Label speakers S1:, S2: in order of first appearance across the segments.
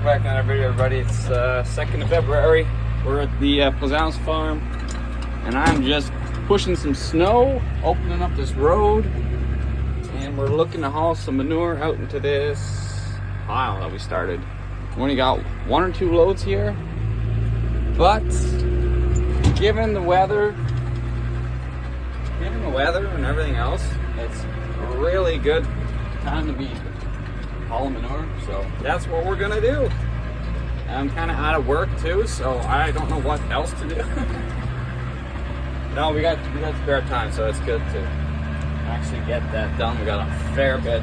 S1: Welcome back to another video, everybody. It's 2nd of February. We're at the Plaisance farm, and I'm just pushing some snow, opening up this road, and we're looking to haul some manure out into this pile that we started. We only got 1 or 2 loads here, but given the weather and everything else, it's a really good time to be hauling manure, so that's what we're gonna do. I'm kind of out of work too, so I don't know what else to do. No, we got spare time, so it's good to actually get that done. We got a fair bit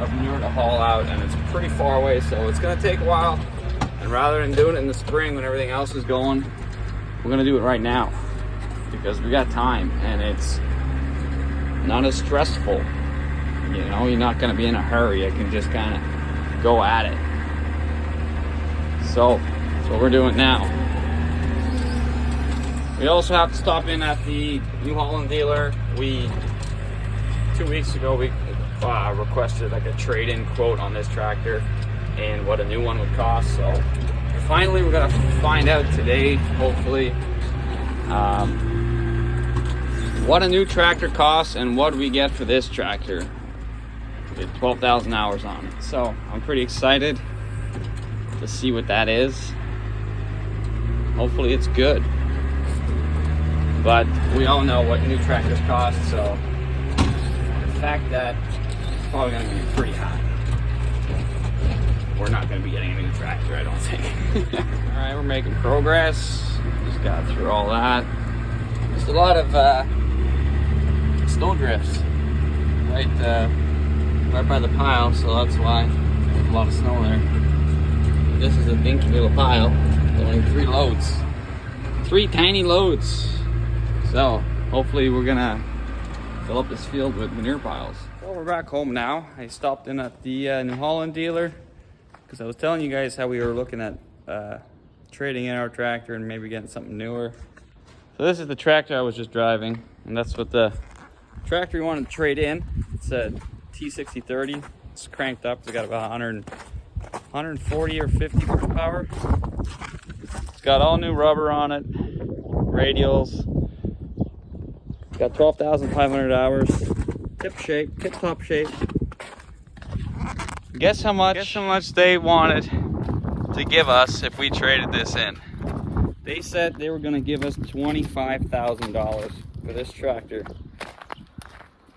S1: of manure to haul out, and it's pretty far away, so it's gonna take a while. And rather than doing it in the spring when everything else is going, we're gonna do it right now because we got time and it's not as stressful. You know, you're not going to be in a hurry. I can just kind of go at it. So that's what we're doing now. We also have to stop in at the New Holland dealer. 2 weeks ago, we requested like a trade-in quote on this tractor and what a new one would cost. So finally, we're going to find out today, hopefully, what a new tractor costs and what we get for this tractor. With 12,000 hours on it. So I'm pretty excited to see what that is. Hopefully it's good. But we all know what new tractors cost, so the fact that it's probably going to be pretty high. We're not going to be getting a new tractor, I don't think. Alright, we're making progress. Just got through all that. There's a lot of snow drifts right by the pile, so that's why there's a lot of snow there. This is a dinky little pile, only 3 loads. 3 tiny loads. So hopefully we're gonna fill up this field with manure piles. Well, we're back home now. I stopped in at the New Holland dealer because I was telling you guys how we were looking at trading in our tractor and maybe getting something newer. So this is the tractor I was just driving, and that's what the tractor we wanted to trade in. It's a T6030. It's cranked up. It's got about 140 or 50 horsepower. It's got all new rubber on it, radials. It's got 12,500 hours. Tip-top shape. Guess how much they wanted to give us if we traded this in. They said they were going to give us $25,000 for this tractor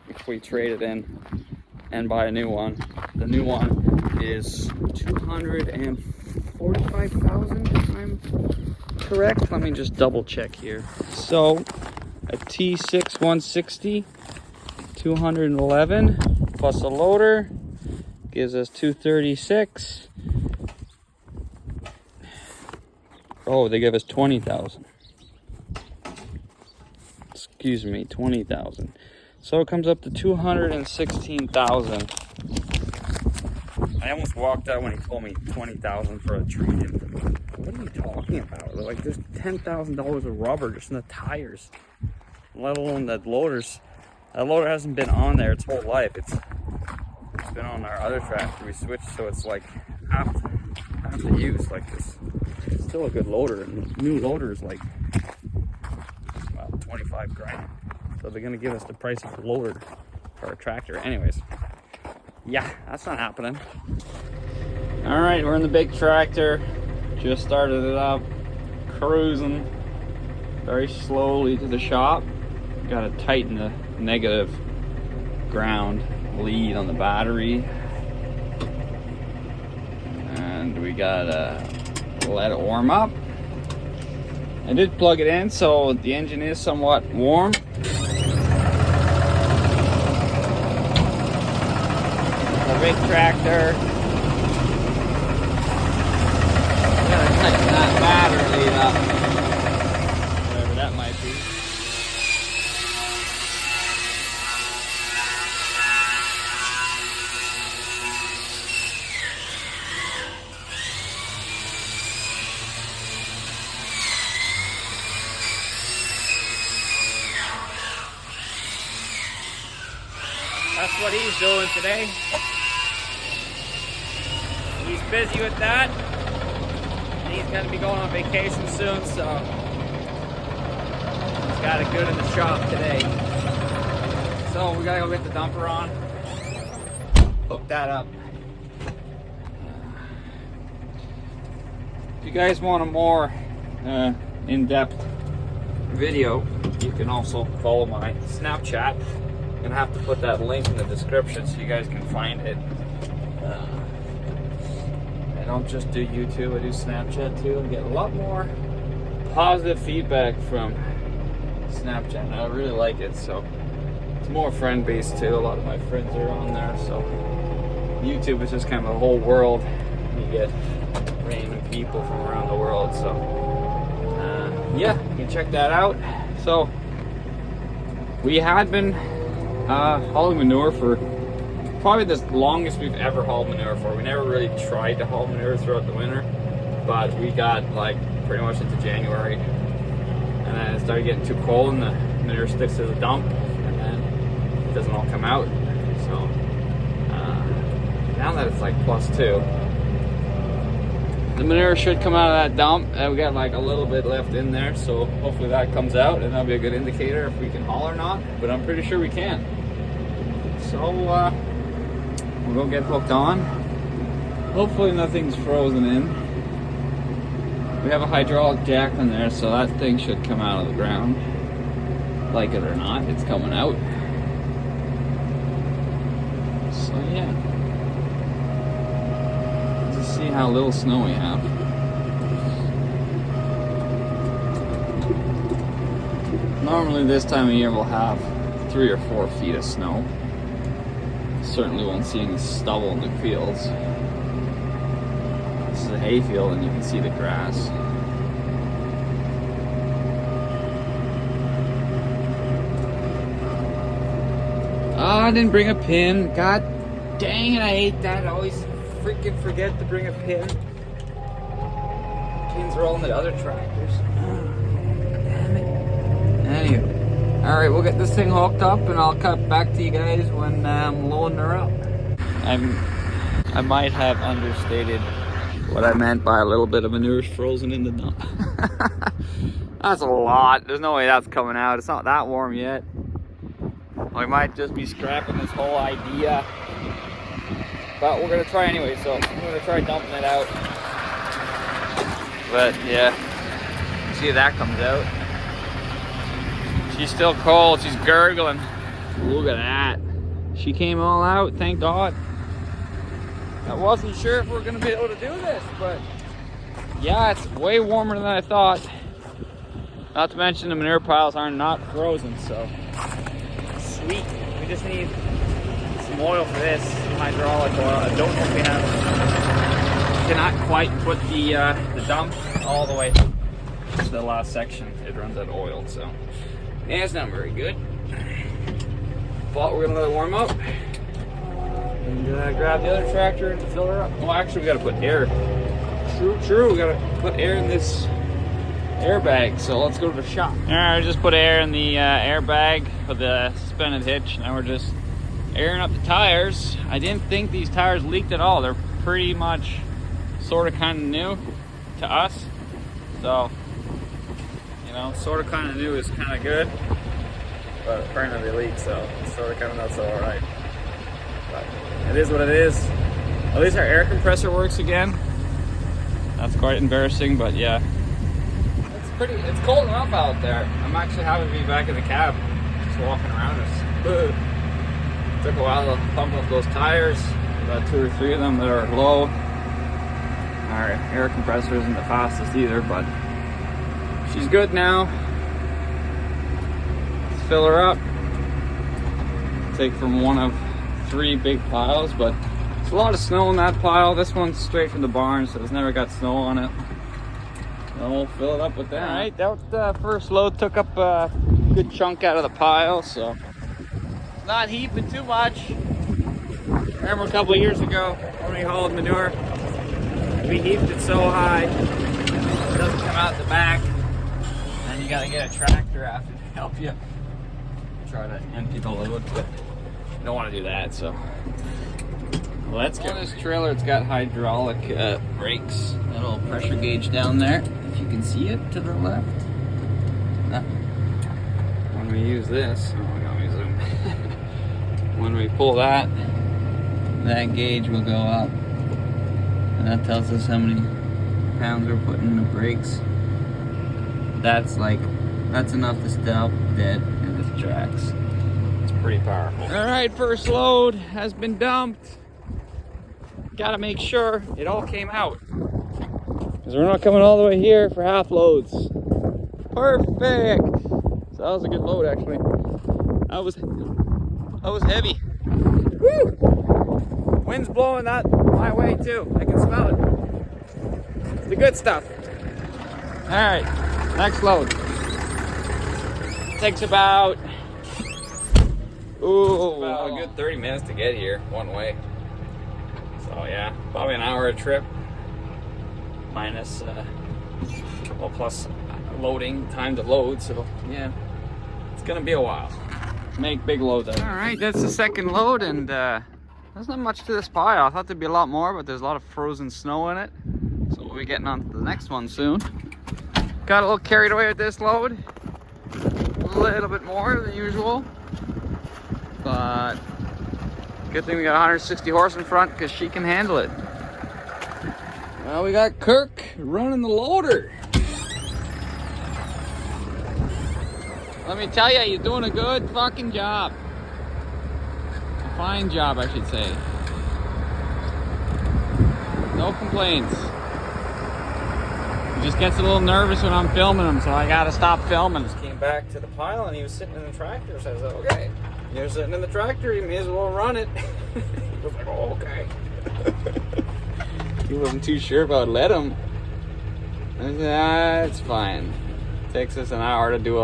S1: if we trade it in and buy a new one. The new one is $245,000 if I'm correct. Let me just double check here. So a T6 160, 211 plus a loader gives us 236. Oh, they give us 20,000. Excuse me, 20,000. So it comes up to 216,000. I almost walked out when he told me 20,000 for a trade-in. What are you talking about? Like, there's $10,000 of rubber just in the tires, let alone the loaders. That loader hasn't been on there its whole life. It's been on our other tractor. We switched, so it's like half the use. Like, this, it's still a good loader, and the new loader is like, well, 25 grand. So they're gonna give us the price of the loader for our tractor. Anyways, yeah, that's not happening. All right, we're in the big tractor. Just started it up, cruising very slowly to the shop. Got to tighten the negative ground lead on the battery, and we gotta let it warm up. I did plug it in, so the engine is somewhat warm. A big tractor. Gotta tighten that battery lead up. Whatever that might be. That's what he's doing today. He's busy with that. And he's gonna be going on vacation soon, so he's got it good in the shop today. So we gotta go get the dumper on, hook that up. If you guys want a more in-depth video, you can also follow my Snapchat. I'm gonna have to put that link in the description so you guys can find it. I don't just do YouTube, I do Snapchat too. I get a lot more positive feedback from Snapchat, and I really like it. So it's more friend-based too. A lot of my friends are on there. So YouTube is just kind of a whole world. You get random people from around the world. So yeah, you can check that out. So we had been hauling manure for probably the longest we've ever hauled manure for. We never really tried to haul manure throughout the winter, but we got like pretty much into January, and then it started getting too cold and the manure sticks to the dump and then it doesn't all come out. So now that it's like +2, the manure should come out of that dump, and we got like a little bit left in there, so hopefully that comes out and that'll be a good indicator if we can haul or not, but I'm pretty sure we can. So we'll go get hooked on. Hopefully nothing's frozen in. We have a hydraulic jack in there, so that thing should come out of the ground. Like it or not, it's coming out. So yeah. Let's see how little snow we have. Normally this time of year we'll have 3 or 4 feet of snow. Certainly won't see any stubble in the fields. This is a hay field and you can see the grass. Oh, I didn't bring a pin. God dang it, I hate that. I always freaking forget to bring a pin. Pins are all in the other tractors. Damn it. Anyway. Alright, we'll get this thing hooked up and I'll cut back to you guys when I'm loading her up. I might have understated what I meant by a little bit of manure frozen in the dump. That's a lot. There's no way that's coming out. It's not that warm yet. We might just be scrapping this whole idea. But we're going to try anyway, so I'm going to try dumping it out. But yeah, see if that comes out. She's still cold, she's gurgling. Look at that. She came all out, thank God. I wasn't sure if we were gonna be able to do this, but yeah, it's way warmer than I thought. Not to mention the manure piles are not frozen, so sweet. We just need some oil for this, some hydraulic oil. I don't know if we have. Cannot quite put the dump all the way to the last section. It runs out of oil, so. Yeah, it's not very good. But we're gonna let it warm up and grab the other tractor and fill her up. Well, actually, we gotta put air. True. We gotta put air in this airbag. So let's go to the shop. All right, I just put air in the airbag for the suspended hitch. Now we're just airing up the tires. I didn't think these tires leaked at all. They're pretty much, sort of, kind of new to us. So. Sort of kind of new is kind of good, but apparently they leak, so it's sort of kind of not so alright. But it is what it is. At least our air compressor works again. That's quite embarrassing, but yeah. It's cold enough out there. I'm actually happy to be back in the cab, just walking around us. Took a while to pump up those tires. About 2 or 3 of them that are low. Our air compressor isn't the fastest either, but she's good now. Let's fill her up. Take from one of 3 big piles, but there's a lot of snow in that pile. This one's straight from the barn, so it's never got snow on it. And we'll fill it up with that. All right, that first load took up a good chunk out of the pile, so not heaping too much. Remember a couple of years ago when we hauled manure, we heaped it so high it doesn't come out the back. You gotta get a tractor after to help you try to empty the load, but you don't want to do that, so Let's go. On this trailer, it's got hydraulic brakes. That little pressure gauge down there, if you can see it to the left. When we use this, oh, let me zoom. When we pull that, that gauge will go up, and that tells us how many pounds we're putting in the brakes. That's enough to stop dead in the tracks. It's pretty powerful. All right, first load has been dumped. Gotta make sure it all came out, because we're not coming all the way here for half loads. Perfect. So that was a good load, actually. That was heavy. Woo! Wind's blowing that my way too. I can smell it. It's the good stuff. All right, next load. Takes about a good 30 minutes to get here one way. So yeah, probably an hour a trip, minus well, plus loading, time to load. So yeah, it's gonna be a while. Make big loads out. All right, that's the second load, and there's not much to this pile. I thought there'd be a lot more, but there's a lot of frozen snow in it. So we'll be getting on to the next one soon. Got a little carried away with this load. A little bit more than usual, but good thing we got 160 horse in front, because she can handle it. Well, we got Kirk running the loader. Let me tell you, he's doing a good fucking job. A fine job, I should say. No complaints. He just gets a little nervous when I'm filming him, so I gotta stop filming. Just came back to the pile and he was sitting in the tractor, so I said, okay, you're sitting in the tractor, you may as well run it. He was like, oh, okay. He wasn't too sure if I would let him. I said, it's fine. Takes us an hour to do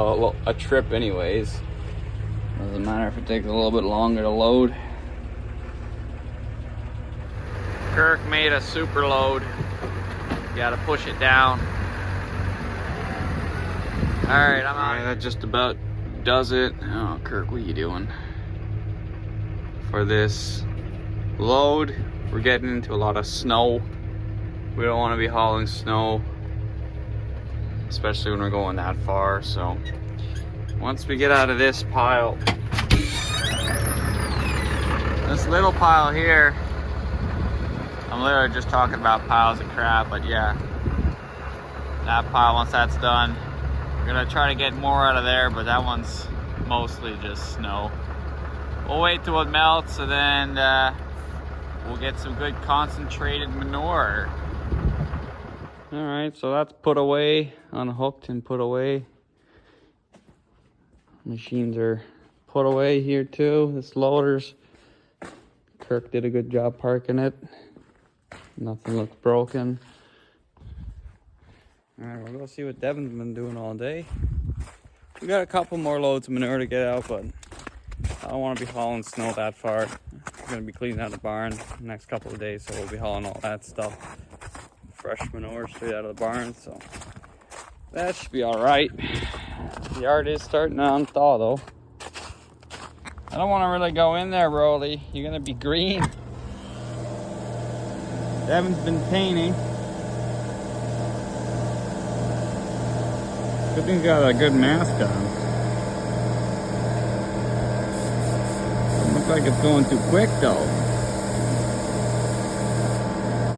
S1: a trip anyways. Doesn't matter if it takes a little bit longer to load. Kirk made a super load. You gotta push it down. Alright, I'm out. That just about does it. Oh, Kirk, what are you doing? For this load, we're getting into a lot of snow. We don't want to be hauling snow, especially when we're going that far. So once we get out of this pile, this little pile here, I'm literally just talking about piles of crap, but yeah, that pile, once that's done, we're gonna try to get more out of there, but that one's mostly just snow. We'll wait till it melts, and then we'll get some good concentrated manure. All right, so that's put away, unhooked and put away. Machines are put away here too. This loader's, Kirk did a good job parking it. Nothing looks broken. All right, we'll go see what Devin's been doing all day. We got a couple more loads of manure to get out, but I don't want to be hauling snow that far. We're going to be cleaning out the barn the next couple of days, so we'll be hauling all that stuff. Fresh manure straight out of the barn, so that should be all right. The yard is starting to unthaw, though. I don't want to really go in there, Rolly. You're going to be green. Devin's been painting. Good thing he's got a good mask on. Doesn't look like it's going too quick though.